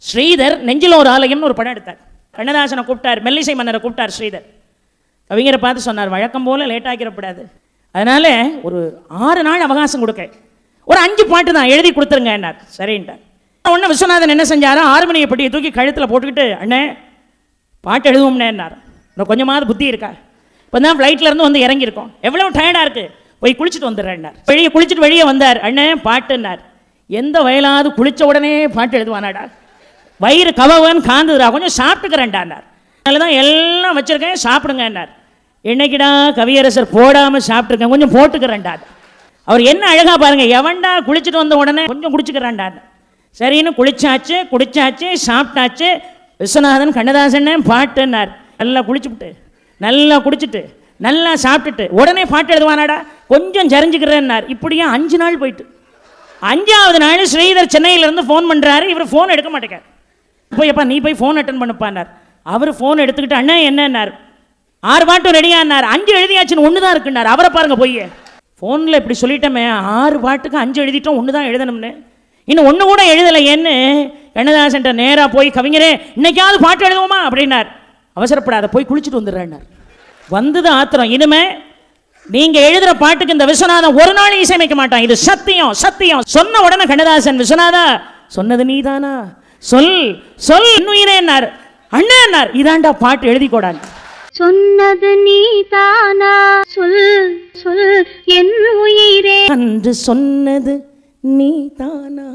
ஸ்ரீதர் நெஞ்சில் ஒரு ஆலயம்னு ஒரு படம் எடுத்தார். கண்ணதாசனை கூப்பிட்டார், மெல்லிசை மன்னரை கூப்பிட்டார். ஸ்ரீதர் கவிஞரை பார்த்து சொன்னார், வழக்கம் போல் லேட் ஆகிடக்கூடாது, அதனால ஒரு 6 நாள் அவகாசம் கொடுக்க, ஒரு 5 பாட்டு தான் எழுதி கொடுத்துருங்க என்னார். சரின்ட்டார். உடனே விஸ்வநாதன் என்ன செஞ்சாரோ, ஹார்மோனிய பெட்டியை தூக்கி கழுத்தில் போட்டுக்கிட்டு, அண்ணே பாட்டு எழுதுவோம்னே என்னார். இன்னும் கொஞ்சமாவது புத்தி இருக்கா, இப்போ தான் ஃப்ளைட்லேருந்து வந்து இறங்கியிருக்கோம், எவ்வளோ டயர்டாக இருக்குது, போய் குளிச்சுட்டு வந்துடுறேன்னார். வெளியே குளிச்சுட்டு வெளியே வந்தார். அண்ணே பாட்டுன்னார். எந்த வயலாவது குளித்த உடனே பாட்டு எழுதுவானாடா, வயிறு கவவன் காந்துதுரா, கொஞ்சம் சாப்பிட்டுக்கிறேன்டான்னார். அதில் தான் எல்லாம் வச்சுருக்கேன், சாப்பிடுங்கன்னார். என்னைக்கிடா கவியரசர் போடாமல் சாப்பிட்ருக்கேன், கொஞ்சம் போட்டுக்கிறேன்டா. அவர் என்ன அழகாக பாருங்கள், எவன்டா குளிச்சுட்டு வந்த உடனே கொஞ்சம் குடிச்சுக்கிறேன்டா. சரின்னு குளிச்சாச்சு, குடிச்சாச்சு, சாப்பிட்டாச்சு. விஸ்வநாதன் கண்ணதாசன் பாட்டுன்னார். நல்லா குளிச்சுட்டு, நல்லா குடிச்சிட்டு, நல்லா சாப்பிட்டுட்டு உடனே பாட்டு எழுதுவானாடா, கொஞ்சம் ஜரிஞ்சுக்கிறேன்னார். இப்படியே 5 நாள் போயிட்டு 5ஆவது நாள் ஸ்ரீதர் சென்னையிலேருந்து ஃபோன் பண்ணுறாரு. இவர் ஃபோன் எடுக்க மாட்டேங்கார். போய்ப்பா நீ போய் ஃபோன் அட்டன் பண்ணுப்பான்னார். அவர் ஃபோன் எடுத்துக்கிட்டு, அண்ணா என்னன்னார், 6 பாட்டும் ரெடியானார். 5 எழுதியாச்சுன்னு 1 தான் இருக்குன்னார். அவரை பாருங்க போய் ஃபோனில் இப்படி சொல்லிட்டோமே, 6 பாட்டுக்கு 5 எழுதிட்டோம், 1 தான் எழுதணும்னு, இன்னும் 1 கூட எழுதலையேன்னு கண்ணதாசன் நேராக போய், கவிஞரே இன்னைக்காவது பாட்டு எழுதுவோமா அப்படின்னார். அவசரப்படாத, போய் குளிச்சுட்டு வந்துடுறேன்னார். வந்தது ஆத்திரம். இனிமே நீங்க எழுதுற பாட்டுக்கு இந்த விஸ்வநாதன் ஒரு நாள் இசையமைக்க மாட்டான், இது சத்தியம் சத்தியம். சொன்ன உடனே கண்ணதாசன், விஸ்வநாதா சொன்னது நீதானா, சொல் சொல் இன்னுயிரேன்னார். அண்ணான்னார், இதாண்டா பாட்டு எழுதிக்கோடான். சொன்னது நீதானா, சொல் சொல் என் உயிரே, அன்று சொன்னது நீதானா.